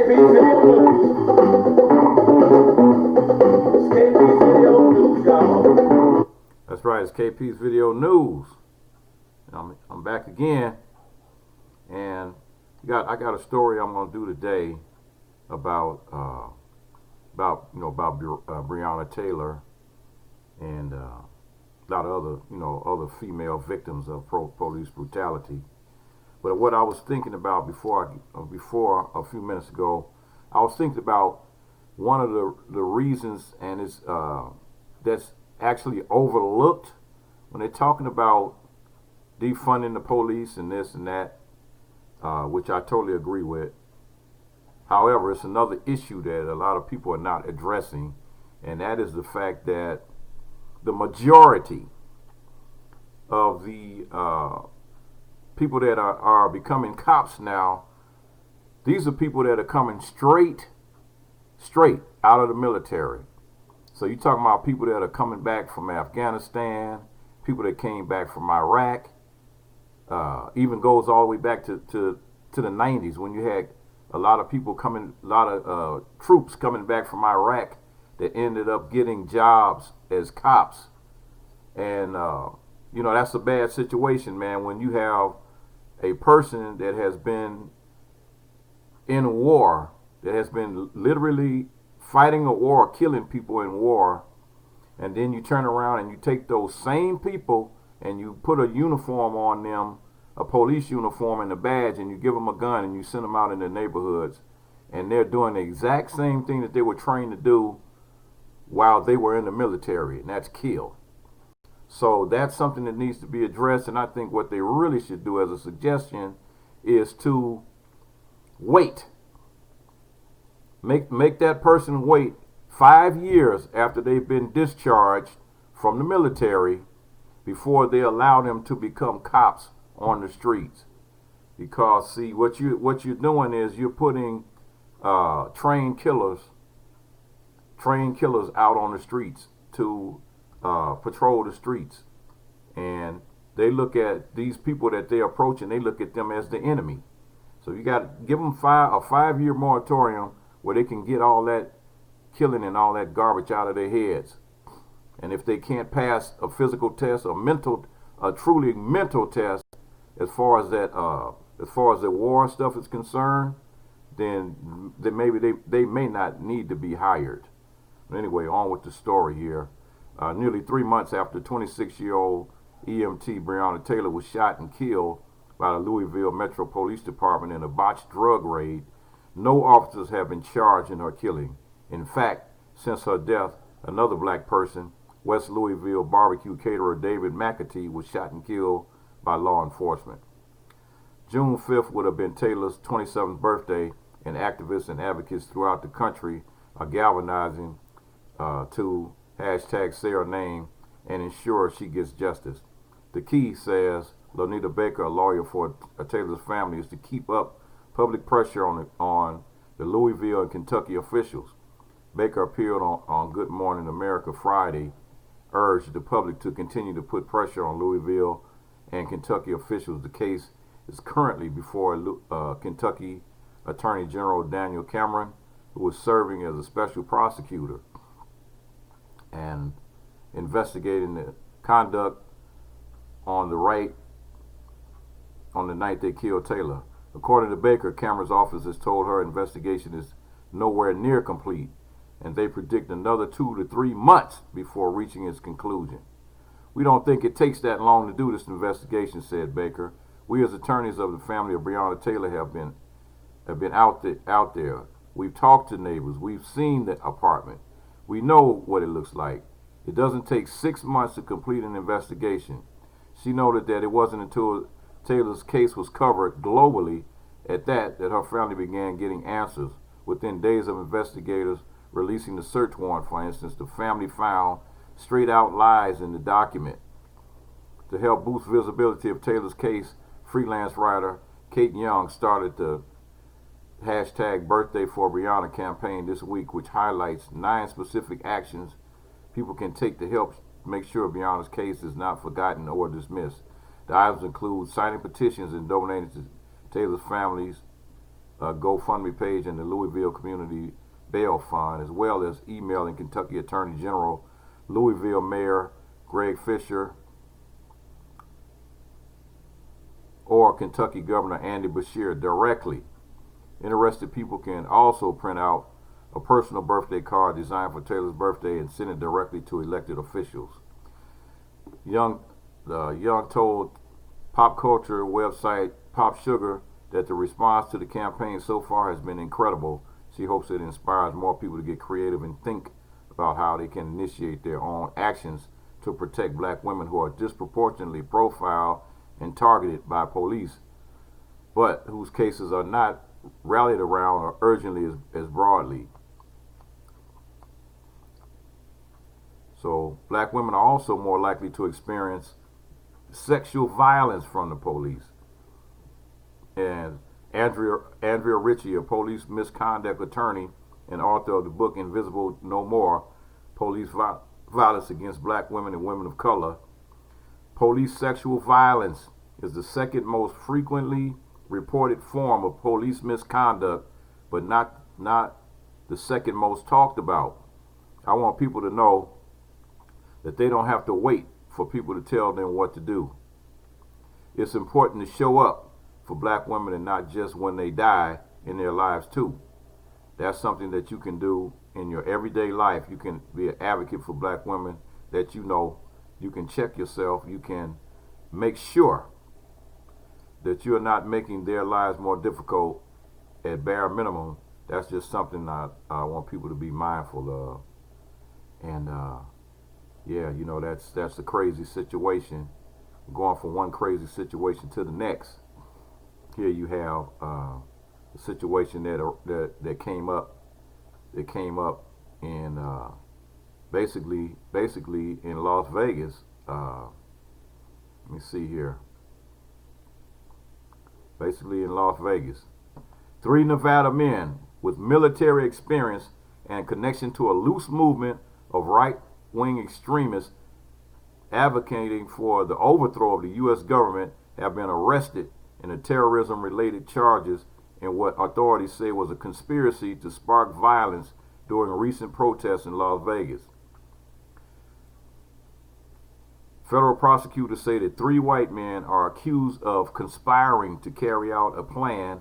That's right, it's KP's Video News. I'm back again, and I got a story I'm gonna do today about Breonna Taylor and a lot of other female victims of police brutality. But what I was thinking about before a few minutes ago, I was thinking about one of the reasons, and it's that's actually overlooked when they're talking about defunding the police and this and that, which I totally agree with. However, it's another issue that a lot of people are not addressing, and that is the fact that the majority of the people that are becoming cops now, these are people that are coming straight out of the military. So you're talking about people that are coming back from Afghanistan, people that came back from Iraq, even goes all the way back to the 90s when you had a lot of people coming, a lot of troops coming back from Iraq that ended up getting jobs as cops. And, that's a bad situation, man, when you have a person that has been in war, that has been literally fighting a war, killing people in war, and then you turn around and you take those same people and you put a uniform on them, a police uniform and a badge, and you give them a gun and you send them out in the neighborhoods, and they're doing the exact same thing that they were trained to do while they were in the military, and that's kill. So that's something that needs to be addressed, and I think what they really should do as a suggestion is to wait. Make that person wait 5 years after they've been discharged from the military before they allow them to become cops on the streets. Because see, what you're doing is you're putting trained killers out on the streets to patrol the streets, and they look at these people that they're approaching, they look at them as the enemy. So you got to give them a 5-year moratorium where they can get all that killing and all that garbage out of their heads. And if they can't pass a physical test, a truly mental test, as far as the war stuff is concerned, then maybe they may not need to be hired. But anyway, on with the story here. Nearly 3 months after 26-year-old EMT Breonna Taylor was shot and killed by the Louisville Metro Police Department in a botched drug raid, no officers have been charged in her killing. In fact, since her death, another black person, West Louisville barbecue caterer David McAtee, was shot and killed by law enforcement. June 5th would have been Taylor's 27th birthday, and activists and advocates throughout the country are galvanizing to #say her name and ensure she gets justice. The key, says Lonita Baker, a lawyer for Taylor's family, is to keep up public pressure on the Louisville and Kentucky officials. Baker appeared on Good Morning America Friday, urged the public to continue to put pressure on Louisville and Kentucky officials. The case is currently before Kentucky Attorney General Daniel Cameron, who is serving as a special prosecutor and investigating the conduct on the night they killed Taylor. According to Baker, Cameron's office has told her investigation is nowhere near complete, and they predict another 2 to 3 months before reaching its conclusion. We don't think it takes that long to do this investigation, said Baker. We as attorneys of the family of Breonna Taylor have been out there. We've talked to neighbors. We've seen the apartment. We know what it looks like. It doesn't take 6 months to complete an investigation. She noted that it wasn't until Taylor's case was covered globally that her family began getting answers. Within days of investigators releasing the search warrant, for instance, the family found straight out lies in the document. To help boost visibility of Taylor's case, freelance writer Kate Young started the #birthday for Breonna campaign this week, which highlights 9 specific actions people can take to help make sure Breonna's case is not forgotten or dismissed. The items include signing petitions and donating to Taylor's family's GoFundMe page and the Louisville Community Bail Fund, as well as emailing Kentucky Attorney General, Louisville Mayor Greg Fisher, or Kentucky Governor Andy Beshear directly. Interested people can also print out a personal birthday card designed for Taylor's birthday and send it directly to elected officials. Young told pop culture website Pop Sugar that the response to the campaign so far has been incredible. She hopes it inspires more people to get creative and think about how they can initiate their own actions to protect black women who are disproportionately profiled and targeted by police, but whose cases are not rallied around or urgently as broadly. So black women are also more likely to experience sexual violence from the police. And Andrea Ritchie, a police misconduct attorney and author of the book Invisible No More, Police Violence Against Black Women and Women of Color. Police sexual violence is the second most frequently reported form of police misconduct, but not the second most talked about. I want people to know that they don't have to wait for people to tell them what to do. It's important to show up for black women, and not just when they die in their lives too. That's something that you can do in your everyday life. You can be an advocate for black women that you know. You can check yourself. You can make sure that you're not making their lives more difficult at bare minimum. That's just something I want people to be mindful of. And yeah, you know, that's a crazy situation. Going from one crazy situation to the next. Here you have a situation that came up in basically in Las Vegas. Let me see here. Basically in Las Vegas, 3 Nevada men with military experience and connection to a loose movement of right-wing extremists advocating for the overthrow of the U.S. government have been arrested in the terrorism-related charges in what authorities say was a conspiracy to spark violence during recent protests in Las Vegas. Federal prosecutors say that 3 white men are accused of conspiring to carry out a plan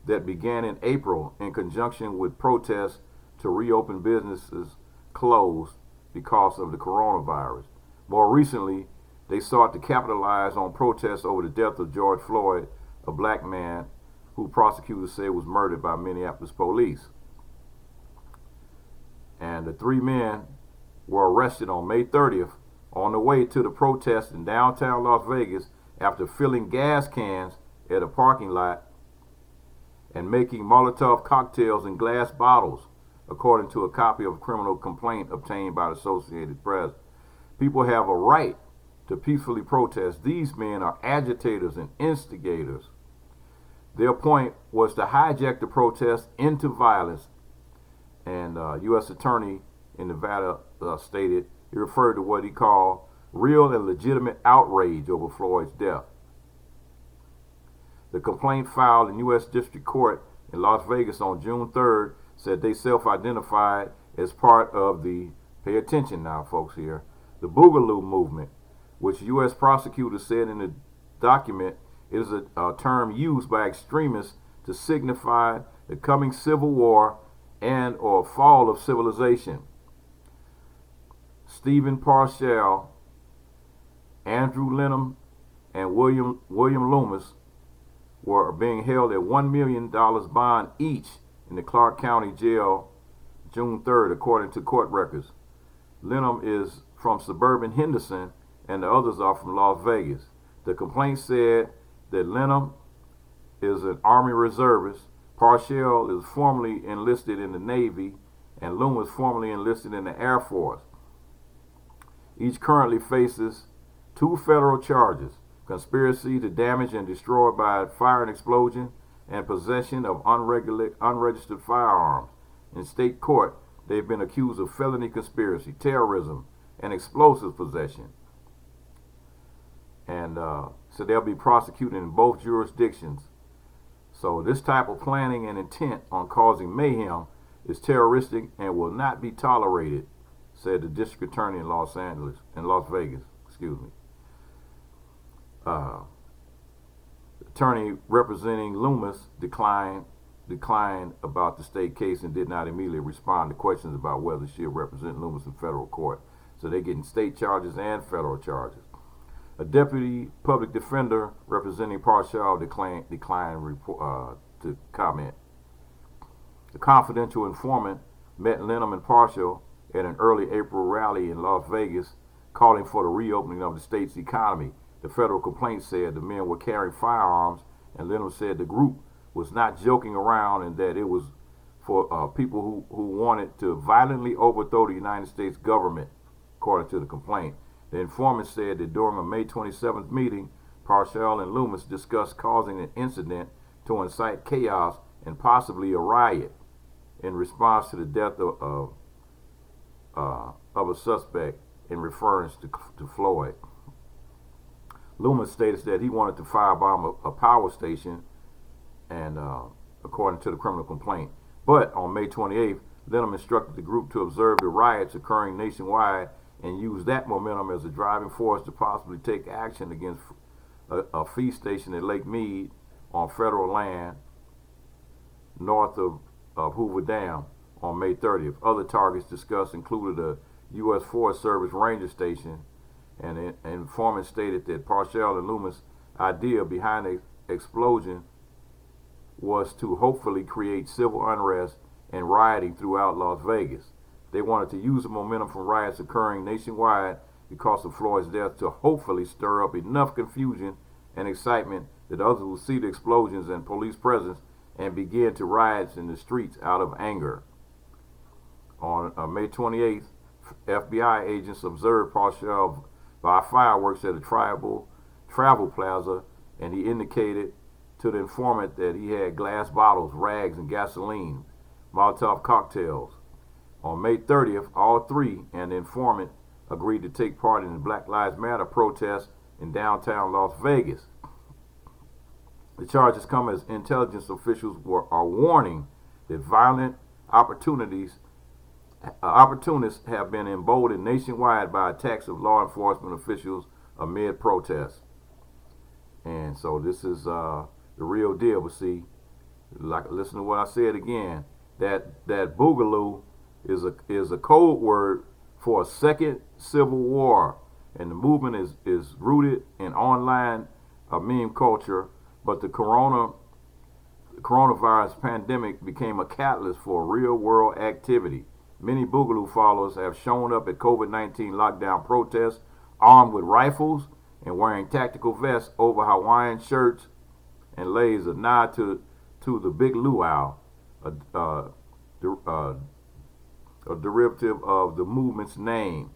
that began in April in conjunction with protests to reopen businesses closed because of the coronavirus. More recently, they sought to capitalize on protests over the death of George Floyd, a black man who prosecutors say was murdered by Minneapolis police. And the 3 men were arrested on May 30th on the way to the protest in downtown Las Vegas after filling gas cans at a parking lot and making Molotov cocktails in glass bottles, according to a copy of a criminal complaint obtained by the Associated Press. People have a right to peacefully protest. These men are agitators and instigators. Their point was to hijack the protest into violence. And U.S. Attorney in Nevada stated he referred to what he called real and legitimate outrage over Floyd's death. The complaint filed in U.S. District Court in Las Vegas on June 3rd said they self-identified as part of the, pay attention now folks here, the Boogaloo movement, which U.S. prosecutors said in the document is a term used by extremists to signify the coming civil war and or fall of civilization. Stephen Parshall, Andrew Lenham, and William Loomis were being held at $1 million bond each in the Clark County Jail June 3rd, according to court records. Lenham is from suburban Henderson, and the others are from Las Vegas. The complaint said that Lenham is an Army reservist, Parshall is formerly enlisted in the Navy, and Loomis formerly enlisted in the Air Force. Each currently faces 2 federal charges: conspiracy to damage and destroy by fire and explosion, and possession of unregistered firearms. In state court, they've been accused of felony conspiracy, terrorism, and explosive possession. And so they'll be prosecuted in both jurisdictions. So this type of planning and intent on causing mayhem is terroristic and will not be tolerated, said the district attorney in Las Vegas. Excuse me. Attorney representing Loomis declined about the state case and did not immediately respond to questions about whether she'll represent Loomis in federal court. So they're getting state charges and federal charges. A deputy public defender representing Parshall declined to comment. The confidential informant met Lenham and Parshall at an early April rally in Las Vegas, calling for the reopening of the state's economy. The federal complaint said the men were carrying firearms, and Lenham said the group was not joking around and that it was for people who wanted to violently overthrow the United States government, according to the complaint. The informant said that during a May 27th meeting, Parshall and Loomis discussed causing an incident to incite chaos and possibly a riot in response to the death of a suspect in reference to Floyd. Loomis stated that he wanted to firebomb a power station, and according to the criminal complaint. But on May 28th, Lenham instructed the group to observe the riots occurring nationwide and use that momentum as a driving force to possibly take action against a feed station at Lake Mead on federal land north of Hoover Dam on May 30th. Other targets discussed included a U.S. Forest Service ranger station, and an informant stated that Parshall and Loomis' idea behind the explosion was to hopefully create civil unrest and rioting throughout Las Vegas. They wanted to use the momentum from riots occurring nationwide because of Floyd's death to hopefully stir up enough confusion and excitement that others will see the explosions and police presence and begin to riot in the streets out of anger. On May 28th, FBI agents observed Parshall by fireworks at a travel plaza, and he indicated to the informant that he had glass bottles, rags, and gasoline, Molotov cocktails. On May 30th, all three and the informant agreed to take part in the Black Lives Matter protest in downtown Las Vegas. The charges come as intelligence officials are warning that violent opportunists have been emboldened nationwide by attacks of law enforcement officials amid protests. And so this is the real deal. But see, like, listen to what I said again. That boogaloo is a code word for a second civil war, and the movement is rooted in online meme culture. But the coronavirus pandemic became a catalyst for real world activity. Many boogaloo followers have shown up at COVID-19 lockdown protests armed with rifles and wearing tactical vests over Hawaiian shirts, and lays a nod to the Big Luau, a derivative of the movement's name.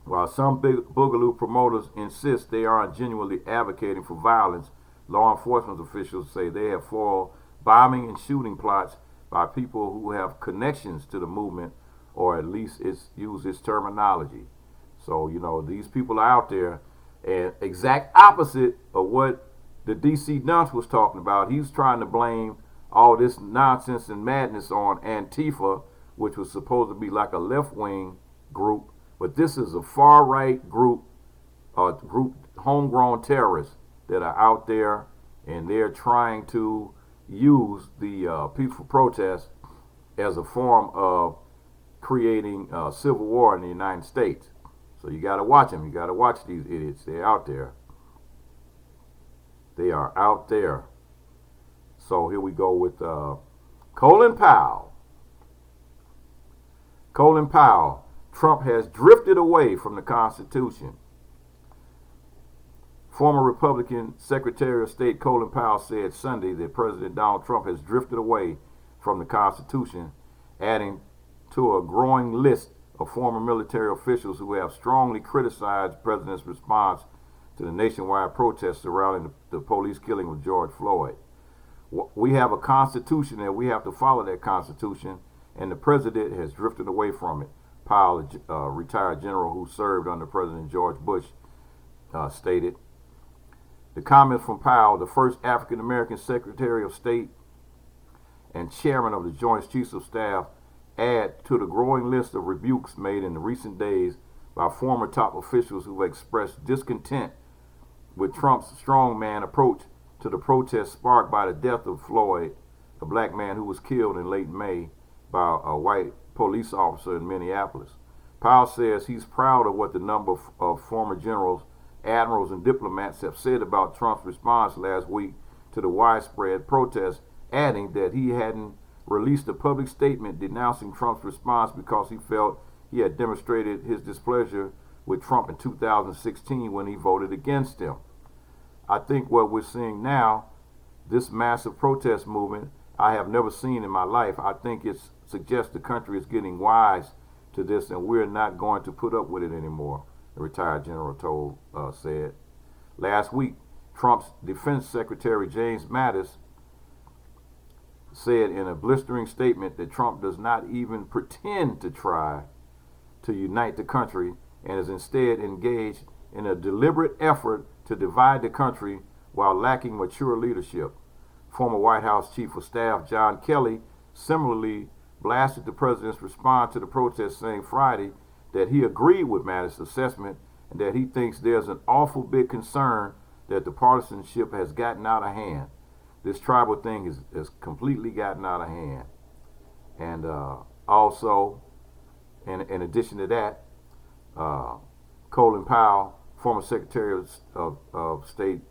While some big boogaloo promoters insist they aren't genuinely advocating for violence, law enforcement officials say they have foiled bombing and shooting plots by people who have connections to the movement, or at least use its terminology. So, you know, these people are out there, and exact opposite of what the DC dunce was talking about. He's trying to blame all this nonsense and madness on Antifa, which was supposed to be like a left-wing group, but this is a far-right group, homegrown terrorists that are out there, and they're trying to use the peaceful protest as a form of creating civil war in the United States. So you got to watch them. You got to watch these idiots. They're out there. They are out there. So here we go with Colin Powell. Colin Powell. Trump has drifted away from the Constitution. Former Republican Secretary of State Colin Powell said Sunday that President Donald Trump has drifted away from the Constitution, adding to a growing list of former military officials who have strongly criticized the president's response to the nationwide protests surrounding the police killing of George Floyd. We have a Constitution and we have to follow that Constitution, and the president has drifted away from it, Powell, a retired general who served under President George Bush, stated. The comments from Powell, the first African-American Secretary of State and Chairman of the Joint Chiefs of Staff, add to the growing list of rebukes made in recent days by former top officials who expressed discontent with Trump's strongman approach to the protests sparked by the death of Floyd, a black man who was killed in late May by a white police officer in Minneapolis. Powell says he's proud of what the number of former generals, admirals, and diplomats have said about Trump's response last week to the widespread protests, adding that he hadn't released a public statement denouncing Trump's response because he felt he had demonstrated his displeasure with Trump in 2016 when he voted against him. I think what we're seeing now, this massive protest movement, I have never seen in my life. I think it suggests the country is getting wise to this, and we're not going to put up with it anymore, the retired general said. Last week, Trump's Defense Secretary James Mattis said in a blistering statement that Trump does not even pretend to try to unite the country and is instead engaged in a deliberate effort to divide the country while lacking mature leadership. Former White House Chief of Staff John Kelly similarly blasted the president's response to the protest, saying Friday that he agreed with Mattis' assessment and that he thinks there's an awful big concern that the partisanship has gotten out of hand. This tribal thing has completely gotten out of hand. And also, in addition to that, Colin Powell, former Secretary of State,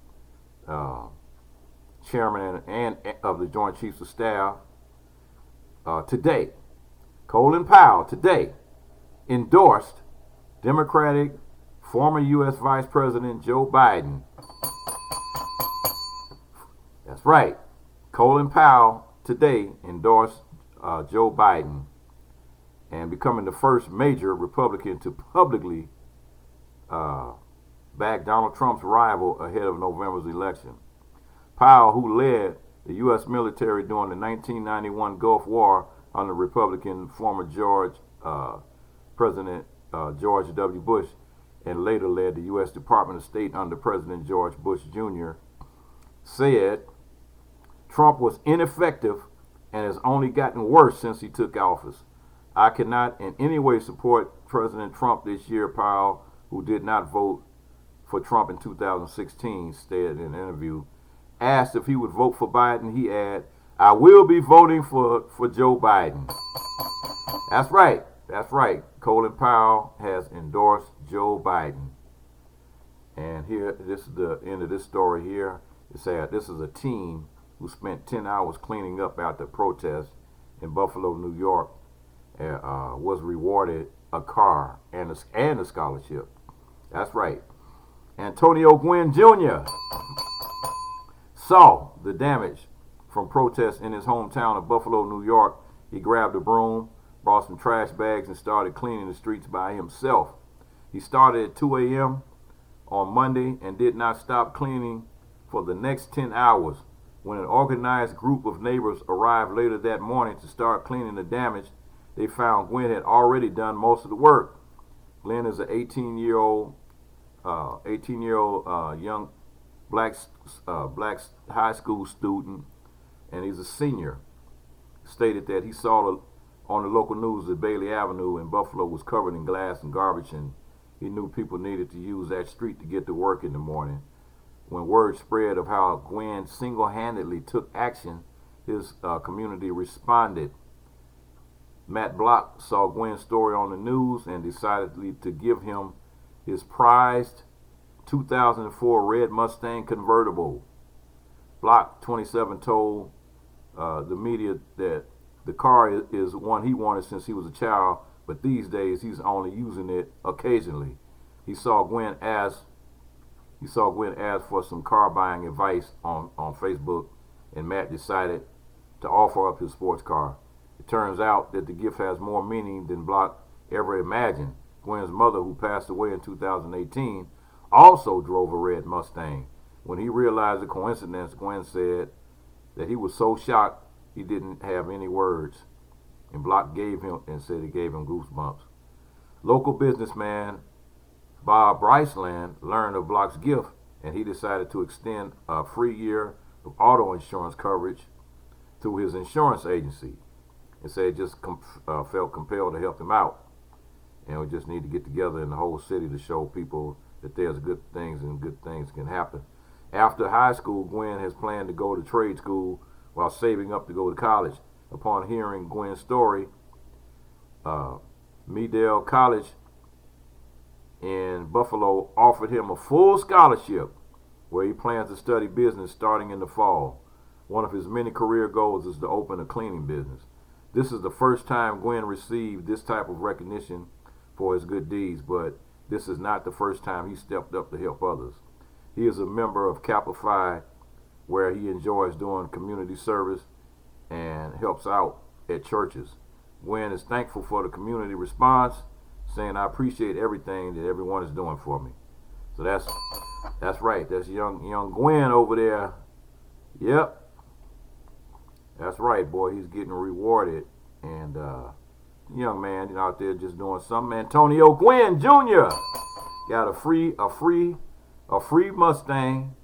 Chairman and of the Joint Chiefs of Staff, today, Colin Powell today endorsed Democratic former U.S. Vice President Joe Biden. That's right. Colin Powell today endorsed Joe Biden and becoming the first major Republican to publicly back Donald Trump's rival ahead of November's election. Powell, who led the U.S. military during the 1991 Gulf War under Republican former President George W. Bush, and later led the U.S. Department of State under President George Bush Jr., said Trump was ineffective and has only gotten worse since he took office. I cannot in any way support President Trump this year, Powell, who did not vote for Trump in 2016, stated in an interview. Asked if he would vote for Biden, he added, I will be voting for Joe Biden. That's right. That's right. Colin Powell has endorsed Joe Biden. And here, this is the end of this story here. It said this is a team who spent 10 hours cleaning up after protest in Buffalo, New York, was rewarded a car and a scholarship. That's right. Antonio Gwynn Jr. saw the damage from protests in his hometown of Buffalo, New York. He grabbed a broom, brought some trash bags, and started cleaning the streets by himself. He started at 2 a.m. on Monday and did not stop cleaning for the next 10 hours. When an organized group of neighbors arrived later that morning to start cleaning the damage, they found Gwen had already done most of the work. Glenn is an 18-year-old young black high school student, and he's a senior. Stated that he saw on the local news that Bailey Avenue in Buffalo was covered in glass and garbage, and he knew people needed to use that street to get to work in the morning. When word spread of how Gwen single-handedly took action, his community responded. Matt Block saw Gwen's story on the news and decided to give him his prized 2004 red Mustang convertible. Block, 27, told the media that the car is one he wanted since he was a child, but these days he's only using it occasionally. He saw Gwen ask for some car buying advice on Facebook, and Matt decided to offer up his sports car. It turns out that the gift has more meaning than Block ever imagined. Gwen's mother, who passed away in 2018, also drove a red Mustang. When he realized the coincidence, Gwen said that he was so shocked he didn't have any words. And Block said it gave him goosebumps. Local businessman Bob Bryceland learned of Block's gift and he decided to extend a free year of auto insurance coverage through his insurance agency. And said it just felt compelled to help him out. And we just need to get together in the whole city to show people that there's good things and good things can happen. After high school, Gwen has planned to go to trade school while saving up to go to college. Upon hearing Gwen's story, Meadell College in Buffalo offered him a full scholarship where he plans to study business starting in the fall. One of his many career goals is to open a cleaning business. This is the first time Gwen received this type of recognition for his good deeds, but this is not the first time he stepped up to help others. He is a member of Kappa Phi, where he enjoys doing community service and helps out at churches. Gwen is thankful for the community response, saying, "I appreciate everything that everyone is doing for me." So that's right. That's young Gwen over there. Yep. That's right, boy. He's getting rewarded. And young man out there just doing something. Antonio Gwynn Jr. got a free Mustang.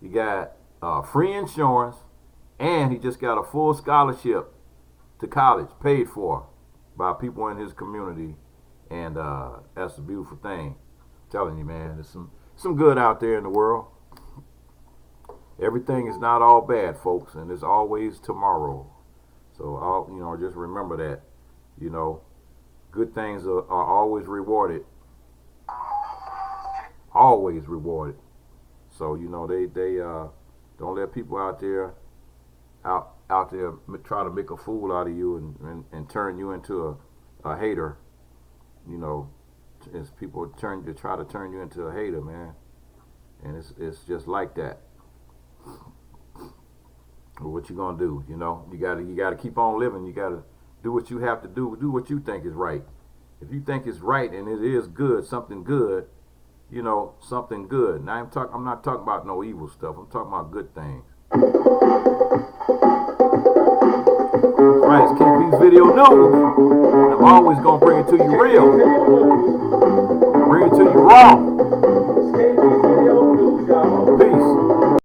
He got free insurance, and he just got a full scholarship to college paid for by people in his community. And that's a beautiful thing. I'm telling you, man, there's some good out there in the world. Everything is not all bad, folks, and there's always tomorrow. So just remember that. Good things are always rewarded. Always rewarded. So they don't let people out there try to make a fool out of you and turn you into a hater. As people try to turn you into a hater, man, and it's just like that. But what you gonna do? You gotta keep on living. You gotta do what you have to do. Do what you think is right. If you think it's right and it is good, something good, something good. Now I'm not talking about no evil stuff. I'm talking about good things. Right, it's KPVIDEONEWS. Video News. I'm always gonna bring it to you real. Bring it to you raw.